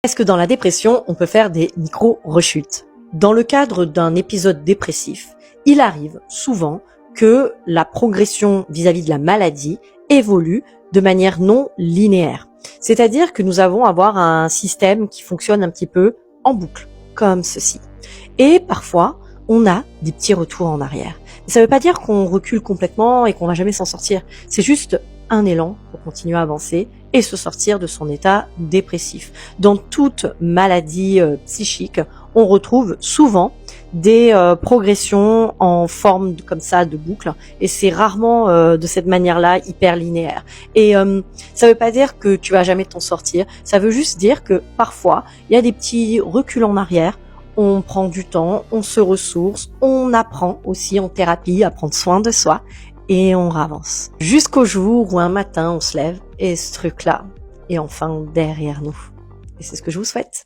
Est-ce que dans la dépression, on peut faire des micro-rechutes? Dans le cadre d'un épisode dépressif, il arrive souvent que la progression vis-à-vis de la maladie évolue de manière non linéaire. C'est-à-dire que nous avons à avoir un système qui fonctionne un petit peu en boucle, comme ceci. Et parfois, on a des petits retours en arrière. Mais ça ne veut pas dire qu'on recule complètement et qu'on va jamais s'en sortir. C'est juste un élan pour continuer à avancer et se sortir de son état dépressif. Dans toute maladie psychique, on retrouve souvent des progressions en forme comme ça de boucle, et c'est rarement de cette manière-là hyper linéaire. Et ça veut pas dire que tu vas jamais t'en sortir, ça veut juste dire que parfois il y a des petits reculs en arrière. On prend du temps, on se ressource, on apprend aussi en thérapie à prendre soin de soi et on avance. Jusqu'au jour où un matin on se lève et ce truc-là est enfin derrière nous. Et c'est ce que je vous souhaite.